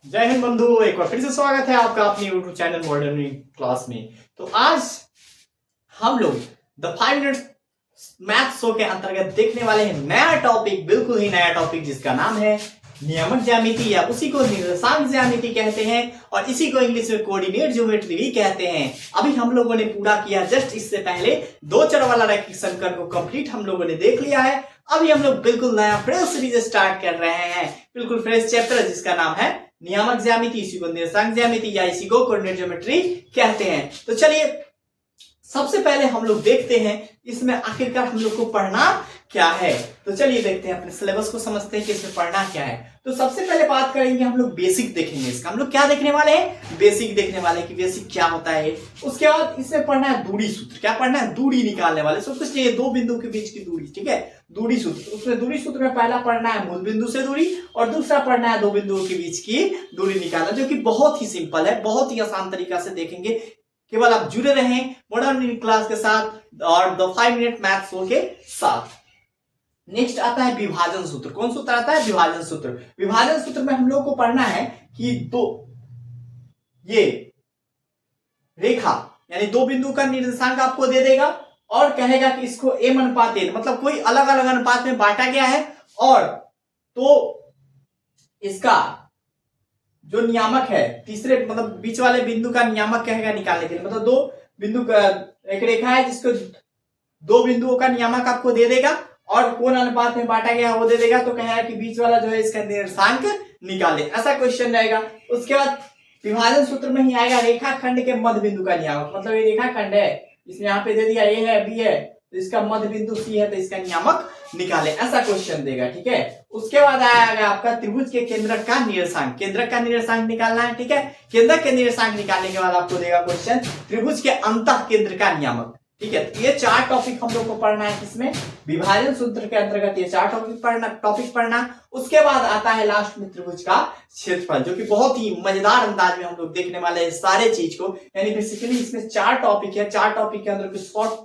जय हिंद बंधु, एक बार फिर से स्वागत है आपका अपने यूट्यूब चैनल मॉडर्न क्लास में। तो आज हम लोग द 5 मिनट मैथ शो के अंतर्गत देखने वाले हैं नया टॉपिक, बिल्कुल ही नया टॉपिक, जिसका नाम है नियामक ज्यामिति या उसी को निर्देशांक ज्यामिति कहते हैं और इसी को इंग्लिश में कोऑर्डिनेट ज्योमेट्री भी कहते हैं। अभी हम लोगों ने पूरा किया जस्ट इससे पहले 2 चर वाला रैखिक समीकरण को कंप्लीट हम लोगों ने देख लिया है। अभी हम लोग बिल्कुल नया फ्रेश सीरीज स्टार्ट कर रहे हैं, बिल्कुल फ्रेश चैप्टर जिसका नाम है नियामक ज्यामिति, इसी को निर्देशांक ज्यामिति या इसी को कोऑर्डिनेट ज्योमेट्री कहते हैं। तो चलिए सबसे पहले हम लोग देखते हैं इसमें आखिरकार हम लोग को पढ़ना क्या है। तो चलिए देखते हैं, अपने सिलेबस को समझते हैं कि इसमें पढ़ना क्या है। तो सबसे पहले बात करेंगे, हम लोग बेसिक देखेंगे इसका। हम लोग क्या देखने वाले हैं? बेसिक देखने वाले कि बेसिक क्या होता है। उसके बाद इसमें पढ़ना है दूरी सूत्र। क्या पढ़ना है? दूरी निकालने वाले। सब कुछ चाहिए, 2 बिंदु के बीच की दूरी, ठीक है, दूरी सूत्र। उसमें दूरी सूत्र में पहला पढ़ना है मूल बिंदु से दूरी और दूसरा पढ़ना है 2 बिंदुओं के बीच की दूरी निकालना, जो कि बहुत ही सिंपल है, बहुत ही आसान तरीका से देखेंगे। केवल आप जुड़े रहें मॉडर्न क्लास के साथ और द 5 मिनट मैथ शो के साथ। नेक्स्ट आता है विभाजन सूत्र। कौन सूत्र आता है? विभाजन सूत्र। विभाजन सूत्र में हम लोग को पढ़ना है कि ये रेखा यानी 2 बिंदु का निर्देशांक आपको दे देगा और कहेगा कि इसको m अनुपात n, मतलब कोई अलग अलग अनुपात में बांटा गया है, और तो इसका जो नियामक है तीसरे मतलब बीच वाले बिंदु का नियामक कहेगा निकालने के लिए। मतलब 2 बिंदु का एक रेखा है जिसको 2 बिंदुओं का नियामक आपको दे देगा और कौन अनुपात में बांटा गया वो दे देगा, तो कहेगा कि बीच वाला जो है इसका निर्देशांक निकाले, ऐसा क्वेश्चन रहेगा। उसके बाद विभाजन सूत्र में ही आएगा रेखाखंड के मध्य बिंदु का नियामक। मतलब ये रेखाखंड है, इसने यहाँ पे दे दिया ए है बी है, तो इसका मध्य बिंदु सी है, तो इसका नियामक निकाले, ऐसा क्वेश्चन देगा, ठीक है। उसके बाद आएगा आपका त्रिभुज के केंद्रक का निर्देशांक। केंद्रक का निर्देशांक निकालना है, ठीक है। केंद्रक के निर्देशांक निकालने के बाद आपको देगा क्वेश्चन त्रिभुज के अंतः केंद्र का नियामक, ठीक है। ये 4 टॉपिक हम लोग को पढ़ना है, किसमें? विभाजन सूत्र के अंतर्गत ये 4 टॉपिक पढ़ना। उसके बाद आता है लास्ट में त्रिभुज का क्षेत्रफल, जो कि बहुत ही मजेदार अंदाज में हम लोग देखने वाले हैं सारे चीज को। यानी बेसिकली इसमें 4 टॉपिक है, 4 टॉपिक के अंदर कुछ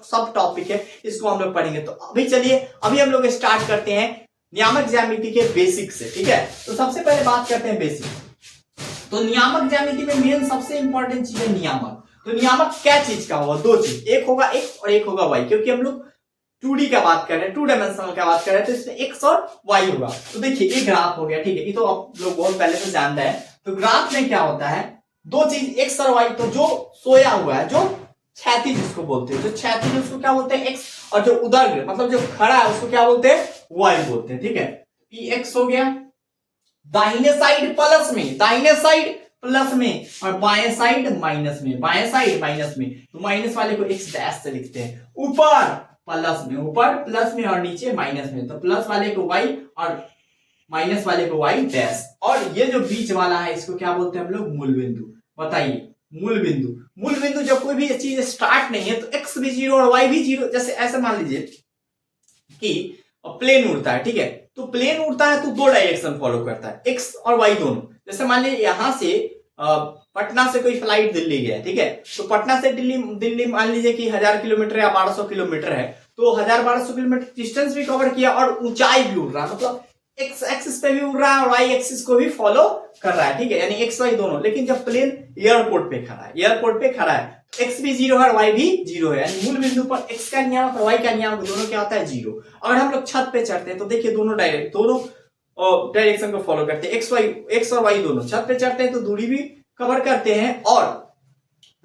सब टॉपिक है, इसको हम लोग पढ़ेंगे। तो अभी चलिए अभी हम लोग स्टार्ट करते हैं नियामक ज्यामिति के बेसिक से, ठीक है। तो सबसे पहले बात करते हैं बेसिक। तो नियामक ज्यामिति में मेन सबसे इंपॉर्टेंट चीज है नियामक। तो नियामक क्या चीज का होगा? 2 चीज, एक होगा x और एक होगा y, क्योंकि हम लोग 2D का बात कर रहे हैं, 2 डायमेंशनल का बात कर रहे हैं, तो इसमें x और y होगा। तो देखिए ये ग्राफ हो गया, ठीक है, ये तो आप लोग बहुत पहले से जानते हैं। तो ग्राफ में क्या होता है? 2 चीज x और y। तो जो सोया हुआ है, जो क्षैतिज जिसको बोलते हैं, जो क्षैतिज उसको क्या बोलते हैं? x, और जो उदग्र मतलब जो खड़ा है उसको क्या बोलते हैं? y बोलते हैं, ठीक है। ये x हो गया, दाहिने साइड प्लस में, दाहिने साइड प्लस में और बाएं साइड माइनस में, बाएं साइड माइनस में, तो माइनस वाले को x डैश से लिखते हैं। ऊपर प्लस में, ऊपर प्लस में और नीचे माइनस में, तो प्लस वाले को y और माइनस वाले को y डैश। और ये जो बीच वाला है इसको क्या बोलते हैं हम लोग? मूल बिंदु। बताइए, मूल बिंदु। मूल बिंदु जब कोई भी चीज स्टार्ट नहीं है तो x भी 0 और y भी 0। जैसे ऐसे मान लीजिए कि प्लेन उड़ता है, ठीक है, तो प्लेन उड़ता है तो 2 डायरेक्शन फॉलो करता है, x और y दोनों। जैसे मान लीजिए यहां से पटना से कोई फ्लाइट दिल्ली गया, ठीक है, तो पटना से दिल्ली मान लीजिए कि 1000 किलोमीटर या 1200 किलोमीटर है, तो 1000-1200 किलोमीटर डिस्टेंस भी कवर किया और ऊंचाई भी उड़ रहा है, मतलब एक्स एक्सिस पे भी उड़ रहा है और वाई एक्सिस को भी फॉलो कर रहा है, ठीक है, यानी एक्स वाई दोनों। लेकिन जब प्लेन एयरपोर्ट पे खड़ा है, तो एक्स भी 0 है और वाई भी 0 है, यानी मूल बिंदु पर एक्स का नियामक और वाई का नियामक दोनों क्या होता है? 0। अगर हम लोग छत पे चढ़ते हैं तो देखिए दोनों डायरेक्शन को फॉलो करते हैं, एक्स और वाई दोनों। छत पे चढ़ते हैं तो दूरी भी कवर करते हैं और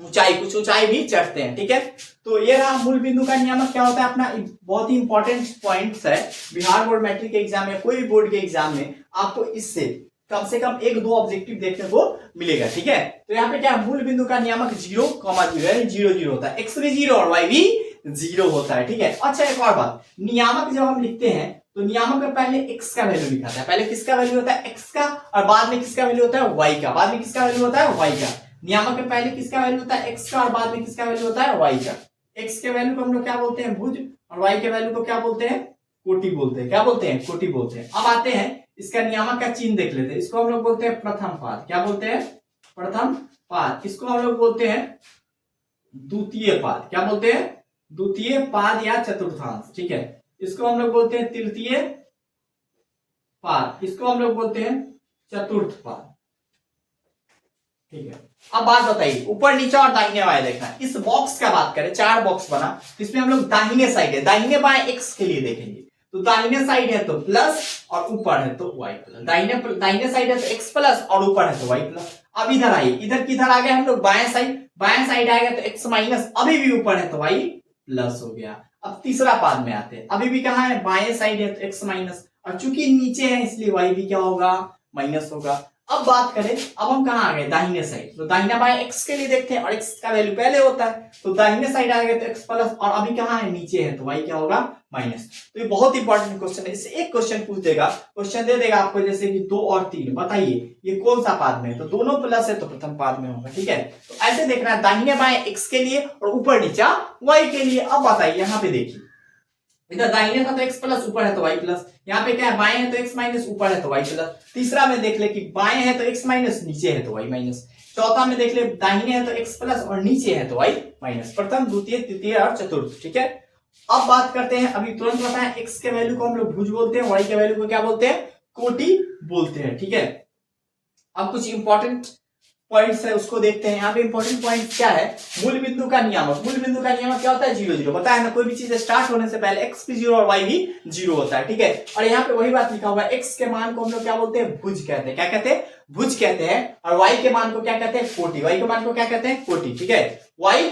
कुछ ऊंचाई भी चढ़ते हैं, ठीक है। तो ये रहा मूल बिंदु का नियामक क्या होता है अपना। बहुत ही इंपॉर्टेंट पॉइंट्स है, बिहार बोर्ड मैट्रिक के एग्जाम में, कोई भी बोर्ड के एग्जाम में आपको इससे कम से कम 1-2 ऑब्जेक्टिव देखने को मिलेगा, ठीक है। तो यहाँ पे क्या मूल बिंदु का नियामक 0,0 यानी 0 होता है, x भी 0 और y भी 0 होता है, ठीक है। अच्छा एक और बात, नियामक जब हम लिखते हैं तो नियामक में पहले x का वैल्यू लिखा था। पहले किसका वैल्यू होता है? x का, और बाद में किसका वैल्यू होता है? y का। बाद में किसका वैल्यू होता है? y का। नियामक में पहले किसका वैल्यू होता है? x का, और बाद में किसका वैल्यू होता है? y का। x के वैल्यू को हम लोग क्या बोलते हैं? भुज, और y के वैल्यू को क्या बोलते हैं? कोटि बोलते हैं। क्या बोलते हैं? कोटि बोलते हैं। अब आते हैं इसका नियामक का चिन्ह देख लेते हैं। इसको हम लोग बोलते हैं प्रथम पाद। क्या बोलते हैं? प्रथम पाद। इसको हम लोग बोलते हैं द्वितीय पाद। क्या बोलते हैं? द्वितीय पाद या चतुर्थांश, ठीक है। इसको हम लोग बोलते हैं तृतीय पाद। इसको हम लोग बोलते हैं चतुर्थ पाद। ठीक है। अब बात बताइए, ऊपर नीचे और दाहिने बाएं देखना है। इस बॉक्स का बात करें, 4 बॉक्स बना, इसमें हम लोग दाहिने साइड है, दाहिने बाएं एक्स के लिए देखेंगे। तो दाहिने साइड है तो प्लस और ऊपर है तो वाई प्लस, दाहिने साइड है तो एक्स प्लस और ऊपर है तो वाई प्लस। अब इधर आइए, इधर किधर आ गए हम लोग, बाएं साइड आएगा तो एक्स माइनस, अभी भी ऊपर है तो वाई प्लस हो गया। अब तीसरा पाद में आते हैं, अभी भी कहां है, बाएं साइड है तो एक्स माइनस, और चूंकि नीचे है इसलिए वाई भी क्या होगा, माइनस होगा। अब बात करें, अब हम कहां आ गए, दाहिने साइड। तो दाहिना बाएं एक्स के लिए देखते हैं, और एक्स का वैल्यू पहले होता है, तो दाहिने साइड आ गए तो एक्स प्लस, और अभी कहां है, नीचे है तो वाई क्या होगा, माइनस। तो ये बहुत इंपॉर्टेंट क्वेश्चन है, इससे एक क्वेश्चन पूछ देगा, क्वेश्चन दे देगा आपको जैसे कि 2 और 3, बताइए ये कौन सा पाद में है, तो दोनों प्लस है तो प्रथम पाद में होगा। ठीक है, तो ऐसे देखना है, दाहिने बाएं एक्स के लिए और ऊपर नीचा वाई के लिए। अब बताइए, यहाँ पे देखिए, इधर दाहिने था तो x प्लस, ऊपर है तो y प्लस, यहाँ पे क्या है, बाएं है तो x माइनस, ऊपर है तो y प्लस। तीसरा में देख ले कि बाएं है तो x माइनस, नीचे है तो y माइनस। चौथा में देख ले, दाहिने है तो x प्लस और नीचे है तो y माइनस, प्रथम द्वितीय तृतीय और चतुर्थ। ठीक है, अब बात करते हैं, अभी तुरंत बताएं, x के वैल्यू को हम लोग भुज बोलते हैं, y के वैल्यू को क्या बोलते हैं, कोटि बोलते हैं। ठीक है, अब कुछ इंपॉर्टेंट पॉइंट्स है उसको देखते हैं। यहाँ पे इंपॉर्टेंट पॉइंट क्या है, मूल बिंदु का नियामक। मूल बिंदु का नियामक क्या होता है, 0 0, पता है ना, कोई भी चीज स्टार्ट होने से पहले x भी 0 और y भी 0 होता है। ठीक है, और यहाँ पे वही बात लिखा हुआ है, x के मान को हम लोग क्या बोलते हैं, भुज कहते हैं। क्या कहते हैं, भुज कहते हैं। और y के मान को क्या कहते हैं, कोटि। y के मान को क्या कहते हैं, कोटि। ठीक है, y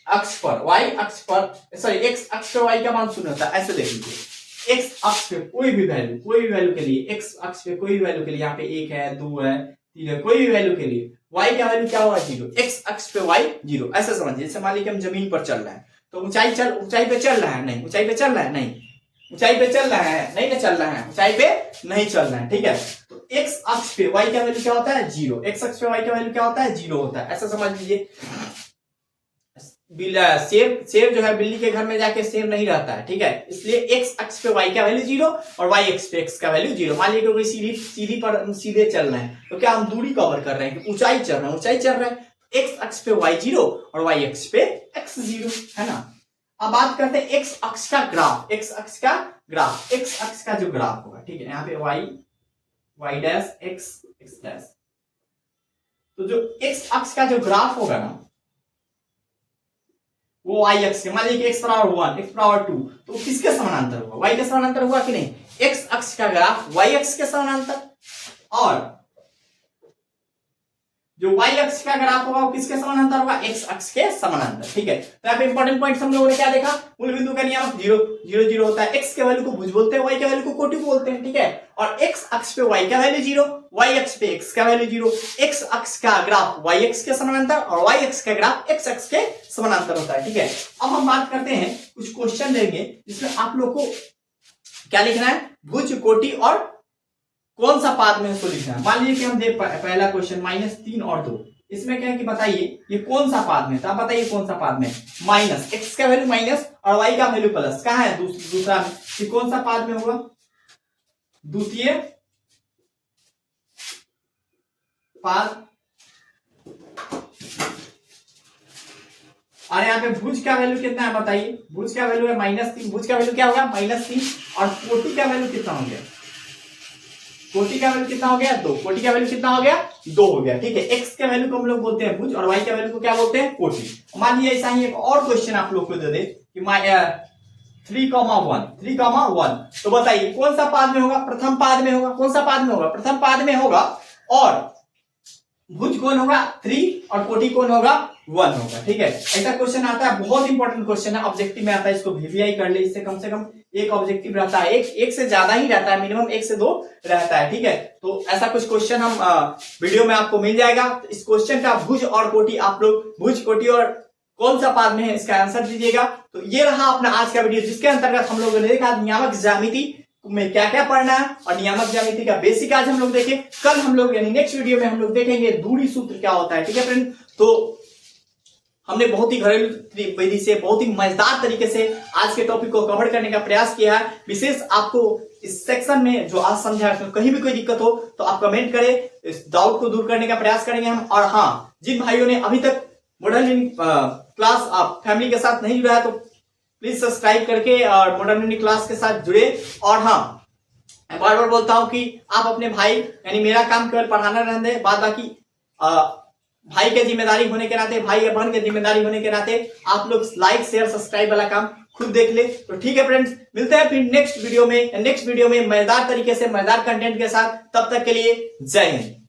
अक्ष पर सॉरी, x अक्ष पर y का मान 0 होता है। ऐसे देख लीजिए, x अक्ष पे कोई भी वैल्यू के लिए, x अक्ष पे कोई भी वैल्यू के लिए, यहाँ पे 1 है, 2 है, 3 है, कोई भी वैल्यू के लिए y का वैल्यू क्या होगा, 0। x अक्ष पे y 0, ऐसा समझिए। जैसे मान लीजिए हम जमीन पर चल रहे हैं, तो ऊंचाई पे चल रहा है, नहीं, ऊंचाई पे चल रहा है, नहीं, ऊंचाई पे चल रहा है, नहीं ना चल रहा है, ऊंचाई पे नहीं चल रहा है। ठीक है, तो x अक्ष पे y का वैल्यू क्या होता है, 0। x अक्ष पे y का वैल्यू क्या होता है, 0 होता है, ऐसा समझ लीजिए। सेब जो है, बिल्ली के घर में जाके सेब नहीं रहता है। ठीक है, इसलिए x अक्ष पे y का वैल्यू 0 और y अक्ष पे x का वैल्यू 0। मान लीजिए कोई सीढ़ी पर सीधे चल रहे हैं, तो क्या हम दूरी कवर कर रहे हैं, ऊंचाई चल रहे हैं, x अक्ष पे y 0 और y अक्ष पे x 0, है ना। अब बात करते हैं x अक्ष का ग्राफ। x अक्ष का जो ग्राफ होगा, ठीक है, यहाँ पे y डैश x डैश, तो जो x अक्ष का जो ग्राफ होगा ना, वो y अक्ष के, मान लीजिए x बराबर 1, x बराबर 2, तो किसके समानांतर होगा, y के समानांतर हुआ कि नहीं। x अक्ष का ग्राफ y अक्ष के समानांतर, और जो y अक्ष का ग्राफ होगा वो किसके समानांतर होगा, x अक्ष के समानांतर। ठीक है, तो यहाँ पे इंपॉर्टेंट पॉइंट हम लोगों ने क्या देखा, मूल बिंदु का नियामक 0 0 0 होता है, x के वैल्यू को भुज बोलते हैं, y के वैल्यू को कोटि बोलते हैं। ठीक है, और x अक्ष पे y का वैल्यू 0, y अक्ष पे x का वैल्यू 0, x अक्ष का ग्राफ y अक्ष के समानांतर और y अक्ष का ग्राफ x अक्ष के समानांतर होता है। ठीक है, अब हम बात करते हैं, कुछ क्वेश्चन देंगे जिसमें आप लोग को क्या लिखना है, भुज, कोटि और कौन सा पाद में उसको लिखना है। मान लीजिए कि हम देख पहला क्वेश्चन -3 और 2, इसमें क्या है कि बताइए ये कौन सा पाद में, तो आप बताइए कौन सा पाद में, माइनस, x का वैल्यू माइनस और y का वैल्यू प्लस, कहां है दूसरा में, ये कौन सा पाद में होगा, द्वितीय पाद। और यहाँ पे भुज का वैल्यू कितना है बताइए, भुज का वैल्यू है -3, भुज का वैल्यू क्या होगा, -3, और कोटि का वैल्यू कितना हो गया, कोटि का वैल्यू कितना हो गया, 2, कोटि का वैल्यू कितना हो गया, 2 हो गया। ठीक है, x के वैल्यू को हम लोग बोलते हैं भुज और y के वैल्यू को क्या बोलते हैं, कोटि। मान लीजिए ऐसा ही एक और क्वेश्चन आप लोग को दे दे कि 3,1, तो बताइए कौन सा पाद में होगा, प्रथम पाद में होगा, कौन सा पाद में होगा, प्रथम पाद में होगा, और भुज कौन होगा, 3, और कोटि कौन होगा, 1 होगा। ठीक है, ऐसा क्वेश्चन आता है, बहुत इंपॉर्टेंट क्वेश्चन है, ऑब्जेक्टिव में आता है, इसको वीवीआई कर ले, इससे कम से कम एक ऑब्जेक्टिव रहता है, एक से ज्यादा ही रहता है, मिनिमम 1 से 2 रहता है। ठीक है, तो ऐसा कुछ क्वेश्चन हम वीडियो में आपको मिल जाएगा। तो इस क्वेश्चन का भुज और कोटि, आप लोग भुज, कोटि और कौन सा पाद में है इसका आंसर दीजिएगा। तो ये रहा अपना आज का वीडियो, जिसके अंतर्गत हम लोगों ने देखा नियामक ज्यामिति में क्या क्या पढ़ना है, और नियामक ज्यामिति का बेसिक आज हम लोग देखें। कल हम लोग यानी नेक्स्ट वीडियो में हम लोग देखेंगे दूरी सूत्र क्या होता है। ठीक है फ्रेंड, तो हमने बहुत ही घरेलू विधि से, बहुत ही मजेदार तरीके से आज के टॉपिक को कवर करने का प्रयास किया है। विशेष आपको इस सेक्शन में जो आज समझा, तो कहीं भी कोई दिक्कत हो तो आप कमेंट करें, इस डाउट को दूर करने का प्रयास करेंगे हम। और हाँ, जिन भाइयों ने अभी तक मॉडर्न लर्निंग क्लास आप फैमिली के साथ नहीं जुड़ा है, तो प्लीज सब्सक्राइब करके और मॉडर्न लर्निंग क्लास के साथ जुड़े। और हाँ, मैं बार बार बोलता हूं कि आप अपने भाई, यानी मेरा काम केवल पढ़ाना रहने दें, बाद बाकी भाई के जिम्मेदारी होने के नाते, भाई या बहन के जिम्मेदारी होने के नाते आप लोग लाइक शेयर सब्सक्राइब वाला काम खुद देख ले। तो ठीक है फ्रेंड्स, मिलते हैं फिर नेक्स्ट वीडियो में मजेदार तरीके से मजेदार कंटेंट के साथ। तब तक के लिए जय हिंद।